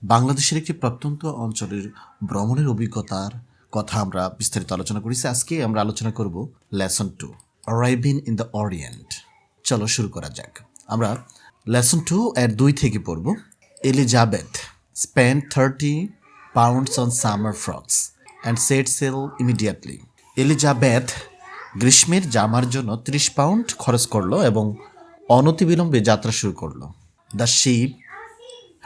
বাংলাদেশের একটি প্রত্যন্ত অঞ্চলের ভ্রমণের অভিজ্ঞতার কথা আমরা বিস্তারিত আলোচনা করেছি। আজকে আমরা আলোচনা করব Lesson-2 arriving in the orient. চলো শুরু করা যাক। আমরা Lesson-2 এর 2 থেকে পড়ব। Elizabeth spent 30 pounds on summer frocks and set sail immediately. Elizabeth গ্রীষ্মের জামার জন্য 30 পাউন্ড খরচ করলো এবং অনতিবিলম্বে যাত্রা শুরু করলো। The ship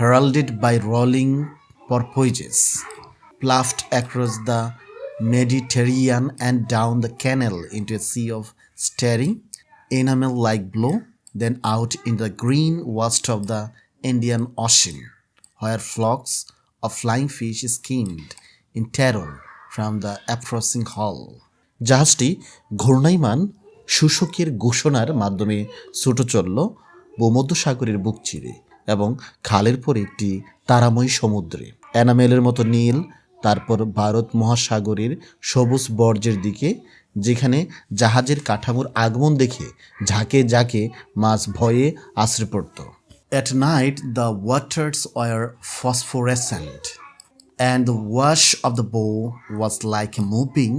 heralded by rolling porpoises, ploughed across the Mediterranean and down the canal into a sea of staring, enamel-like blue, then out in the green waste of the Indian Ocean, where flocks of flying fish skimmed in terror from the approaching hull. জাহাজটি ঘূর্ণায়মান শুষ্কের ঘোষণার মাধ্যমে ছুটে চলল ভূমধ্যসাগরের বুক চিরে এবং খালের পর একটি তারাময় সমুদ্রে, এনামেলের মতো নীল, তারপর ভারত মহাসাগরের সবুজ বর্জ্যের দিকে, যেখানে জাহাজের কাঠামোর আগমন দেখে ঝাঁকে ঝাঁকে মাছ ভয়ে আশ্রে পড়ত। At night the waters were phosphorescent and the wash of the bow was like a moving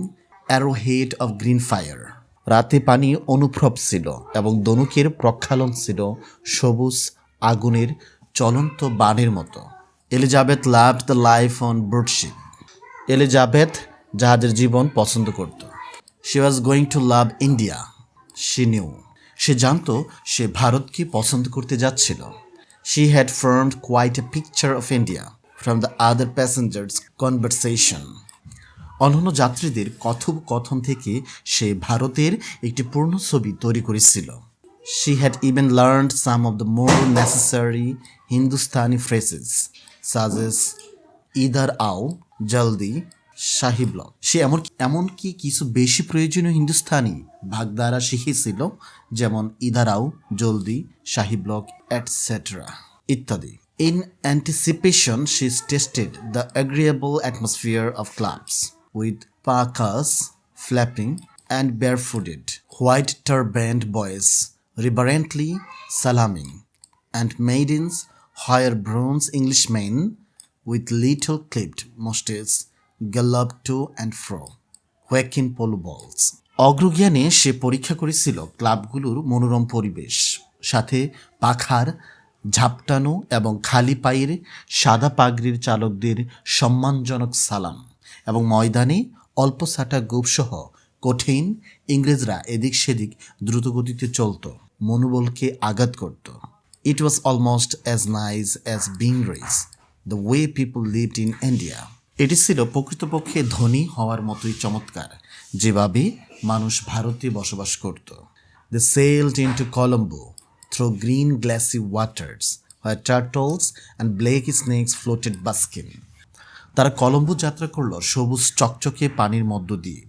arrowhead of green fire. রাতে পানি অনুপ্রব ছিল এবং ধনুকের প্রক্ষালন ছিল সবুজ আগুনের চলন্ত বাণের মতো। Elizabeth loved the life on board ship. Elizabeth জাহাজের জীবন পছন্দ করত। She was going to love India, she knew. সে জানত সে ভারতকে পছন্দ করতে যাচ্ছিল। She had formed quite a picture of India from the other passengers conversation. অন্যান্য যাত্রীদের কথোপকথন থেকে সে ভারতের একটি পূর্ণ ছবি তৈরি করেছিল। She had even learned some of the more necessary Hindustani phrases, such as "idhar aao, jaldi, shahi block." সে এমনকি কিছু বেশি প্রয়োজনীয় হিন্দুস্তানি ভাগধারা শিখেছিল, যেমন "idhar aao, jaldi, shahi block," etc. ইত্যাদি। In anticipation, she tasted the agreeable atmosphere of clubs, with parkas flapping and barefooted, white turbaned boys reverently salaaming, and maidens where bronze Englishmen with little clipped moustaches galloped to and fro, whacking polo balls. অগ্রজ্ঞানে সে পরীক্ষা করেছিল ক্লাবগুলোর মনোরম পরিবেশ, সাথে পাখার ঝাপটানো এবং খালি পায়ের সাদা পাগড়ির চালকদের সম্মানজনক সালাম, এবং ময়দানে অল্প ছাটা গোপসহ কঠিন ইংরেজরা এদিক সেদিক দ্রুতগতিতে চলত, মনোবলকে আঘাত করত। It was almost as nice as being rich, the way people lived in India. এটি ছিল প্রকৃতপক্ষে ধনী হওয়ার মতোই চমৎকার, যেভাবে মানুষ ভারতে বসবাস করত। They sailed into Colombo through green glassy waters where turtles and black snakes floated basking. তারা কলম্বো যাত্রা করল সবুজ চকচকে পানির মধ্য দিয়ে,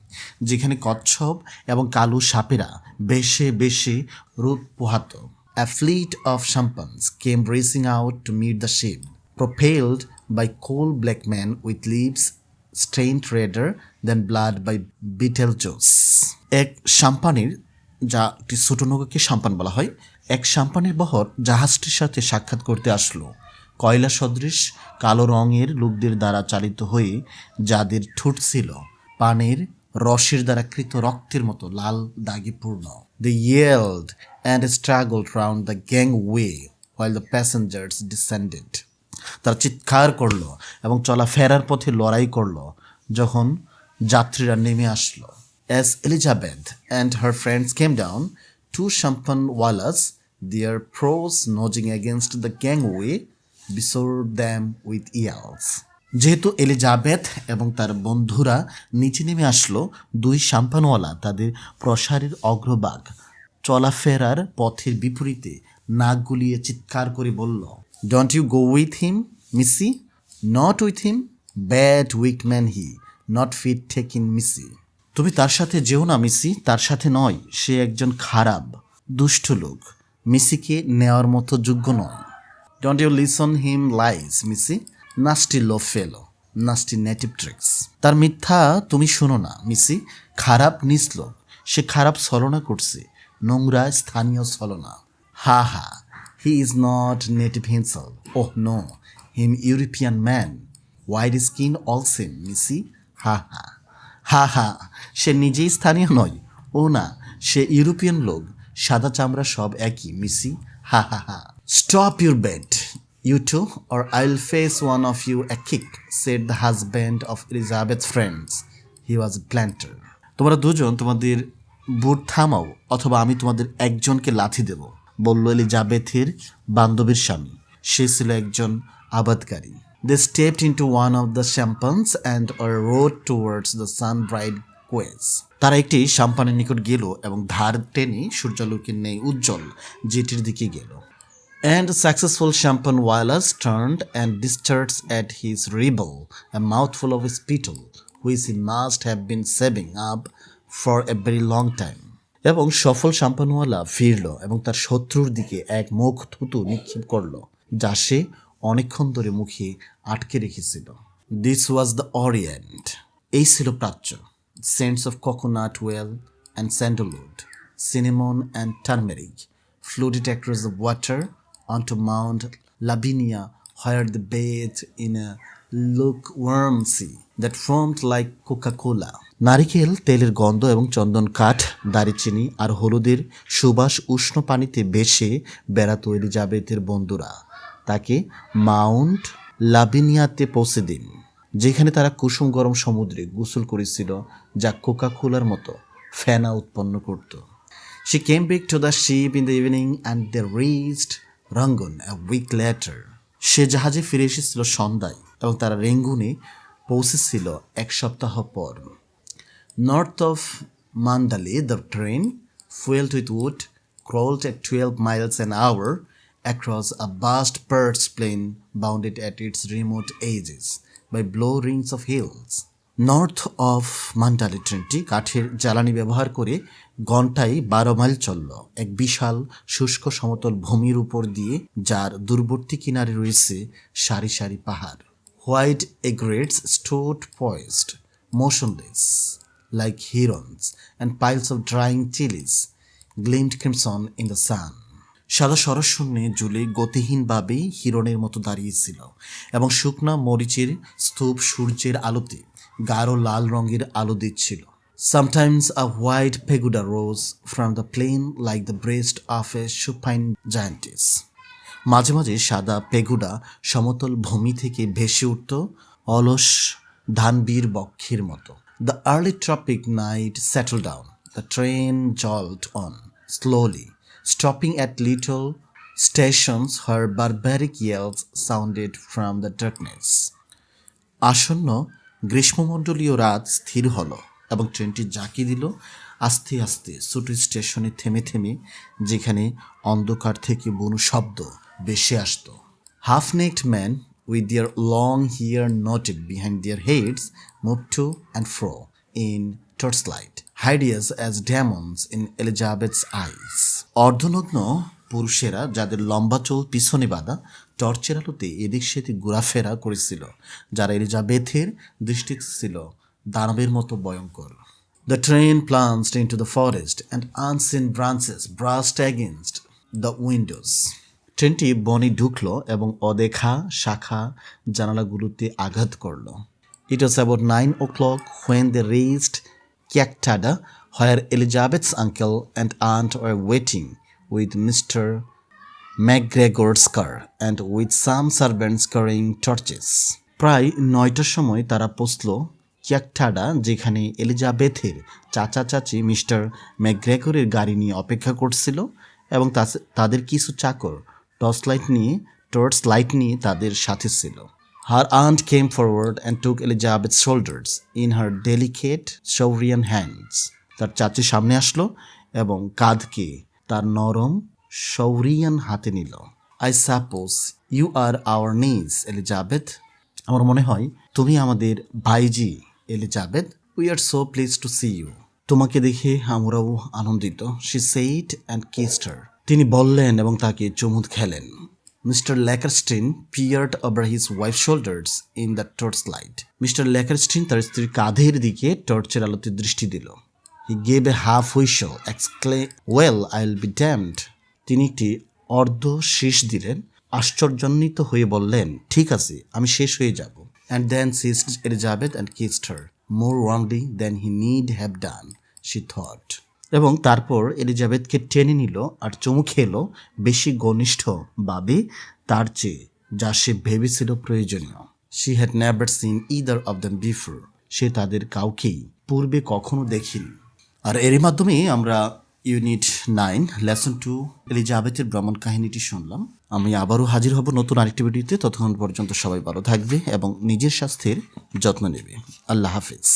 যেখানে কচ্ছপ এবং কালো সাপেরা বেশে বেশে রোদ পোহাত। A fleet of sampans came racing out to meet the ship, propelled by coal black men with lips stained redder than blood by Betelgeuse. এক সাম্পানের, যা একটি ছোট নৌকাকে সাম্পান বলা হয়, এক সাম্পানের বহর জাহাজটির সাথে সাক্ষাৎ করতে আসলো, কয়লা সদৃশ কালো রঙের লোকদের দ্বারা চালিত হয়ে, যাদের ঠোঁট ছিল পানের রসের দ্বারা কৃত রক্তের মতো লাল দাগে পূর্ণ। They yelled and struggled round the gangway while the passengers descended. তারা চিৎকার করলো এবং চলাফেরার পথে লড়াই করলো যখন যাত্রীরা নেমে আসলো। As Elizabeth and her friends came down, two champanwalas, their prows nudging against the gangway, besought them with yells. যেহেতু এলিজাবেথ এবং তার বন্ধুরা নিচে নেমে আসলো, দুই সাম্পানওয়ালা তাদের প্রসারের অগ্রভাগ চলাফেরার পথের বিপরীতে নাক গুলিয়ে চিৎকার করে বলল, "Don't you go with him, Missy? Not with him? Bad weak man he, not fit taking Missy." তুমি তার সাথে যেও না মিসি, তার সাথে নয়, সে একজন খারাপ দুষ্ট লোক, মিসিকে নেওয়ার মতো যোগ্য নয়। Don't you listen him lies, Missy? Nasty low fellow, nasty native tricks. তার মিথ্যা তুমি শোনো না মিসি, খারাপ নিসলোক, সে খারাপ ছলনা করছে, নোংরা স্থানীয় ছলনা। হা হা, he is not native himself. Oh no, him European man. White skin all same, missy. Ha ha. হা হা, সে নিজেই স্থানীয় নয়। ও না, সে ইউরোপিয়ান লোক। সাদা চামড়া সব একই, মিসি। হা হা হা। Stop your bed, you too, or I'll face one of you a kick, said the husband of Elizabeth's friends. He was a planter. তোমরা দুজন তোমাদের বুট থামাও, অথবা আমি তোমাদের একজনকে লাথি দেব, বলল এলিজাবেথের বান্ধবীর স্বামী। সে ছিল একজন আবাদকারী। They stepped into one of the champagnes and rowed towards the sun-bright quays. তারা একটি সাম্পানের নিকট গেল এবং ধার টেনে সূর্যালোকের ন্যায় উজ্জ্বল জেটির দিকে গেল। And the successful champagne whalers turned and discharged at his rival a mouthful of spittle, which he must have been saving up for a very long time. এবং সফল সাম্পানওয়ালা ফিরল এবং তার শত্রুর দিকে এক মুখ থুতু নিক্ষেপ করল, যা সে অনেকক্ষণ ধরে মুখে আটকে রেখেছিল। This was the orient. এই ছিল প্রাচ্য। Scents of coconut oil and sandalwood, cinnamon and turmeric floated across the water onto Mount Lavinia, where they bathed in a lukewarm sea that foamed like Coca-Cola. নারিকেল তেলের গন্ধ এবং চন্দন কাঠ, দারুচিনি আর হলুদের সুবাস উষ্ণ পানিতে ভেসে বেড়াতো এলিজাবেথের বন্ধুরা। তাকে মাউন্ট লাভিনিয়াতে পৌঁছে দিন, যেখানে তারা কুসুম গরম সমুদ্রে গোসল করেছিল, যা কোকা-কোলার মতো ফেনা উৎপন্ন করত। She came back to the ship in the evening and they reached Rangoon a week later. সে জাহাজে ফিরে এসেছিল সন্ধ্যায় এবং তারা রেঙ্গুনে পৌঁছেছিল এক সপ্তাহ পর। North of Mandalay, the train, fueled with wood, crawled at 12 miles an hour across a vast parched plain bounded at its remote edges by blue rings of hills. North of Mandalay ট্রেনটি কাঠের জ্বালানি ব্যবহার করে ঘন্টায় 12 mile চলল এক বিশাল শুষ্ক সমতল ভূমির উপর দিয়ে, যার দূরবর্তী কিনারে রয়েছে সারি সারি পাহাড়। White egrets stood poised, motionless, like herons, and piles of drying chilies gleamed crimson in the sun. সাদা সরশূন্যে জুলে গতিহীনভাবে হিরণের মতো দাঁড়িয়েছিল এবং শুকনা মরিচের স্তূপ সূর্যের আলোতে গাঢ় লাল রঙের আলো দিচ্ছিল। Sometimes a white pagoda rose from the plain like the breast of a supine giantess. মাঝে মাঝে সাদা পেগুডা সমতল ভূমি থেকে ভেসে উঠত অলস ধানবীর বক্ষের মতো। The early tropic night settled down. The train jogged on slowly, stopping at little stations where barbaric yells sounded from the darkness. আসন্ন গ্রীষ্মমণ্ডলীয় রাত স্থির হলো এবং ট্রেনটি জাঁকি দিল আস্তে আস্তে ছোট স্টেশনে থেমে থেমে, যেখানে অন্ধকার থেকে বুনো শব্দ ভেসে আসত। Half-naked men with their long hair knotted behind their heads moved to and fro in torchlight, hideous as demons in Elizabeth's eyes. অর্ধনগ্ন পুরুষেরা, যাদের লম্বা চুল পিছনে বাঁধা, টর্চের আলোতে এদিক সেদিক ঘোরাফেরা করেছিল, যারা এলিজাবেথের দৃষ্টিতে ছিল দানবের মতো ভয়ঙ্কর। The train plunged into the forest and unseen branches brushed against the windows. ট্রেনটি বনে ঢুকল এবং অদেখা শাখা জানালাগুলোতে আঘাত করল। It was about 9 o'clock when they reached Kyaktada, where Elizabeth's uncle and aunt were waiting with Mr. McGregor's car and with some servants carrying torches. প্রায় 9টার সময় তারা পৌঁছল কিয়াকটাডা, যেখানে এলিজাবেথের চাচা চাচি মিস্টার ম্যাকগ্রেগরের গাড়ি নিয়ে অপেক্ষা করছিল এবং তাদের কিছু চাকর টর্চ লাইট নিয়ে তাদের সাথে ছিল। Her aunt came forward and took Elizabeth's shoulders in her delicate Saurian hands. তার চাচি সামনে আসলো এবং কাঁধকে তার নরম সৌরিয়ান হাতে নিল। I suppose you are our niece, Elizabeth. আমার মনে হয় তুমি আমাদের ভাইজি Elizabeth. We are so pleased to see you. তোমাকে দেখে আমরাও আনন্দিত, she said and kissed her. তিনি বললেন এবং তাকে চুমুত খেলেন। Mr. Lakerstein peered over his wife's shoulders in the torchlight. Mr. Lakerstein তার স্ত্রীর কাঁধের দিকে টর্চের আলোতে দৃষ্টি দিল। He gave a half whistle, exclaimed, "Well, I'll be damned." তিনি একটি অর্ধ শীষ দিলেন, আশ্চর্যান্বিত হয়ে বললেন, ঠিক আছে, আমি শেষ হয়ে যাব। And then kissed Elizabeth and kissed her more warmly than he need have done, she thought. এবং তারপর এলিজাবেথকে টেনে নিল আর চুমু খেলো বেশি ঘনিষ্ঠভাবে তার চেয়ে, যা সে ভেবেছিল প্রয়োজনীয়। She had never seen either of them before, সে তাদের কাউকেই পূর্বে কখনো দেখিনি। আর এরই মাধ্যমে আমরা ইউনিট 9 লেসন 2 এলিজাবেথের ভ্রমণ কাহিনীটি শুনলাম। আমি আবারও হাজির হব নতুন আরেকটি ভিডিওতে। ততক্ষণ পর্যন্ত সবাই ভালো থাকবে এবং নিজের স্বাস্থ্যের যত্ন নেবে। আল্লাহ হাফিজ।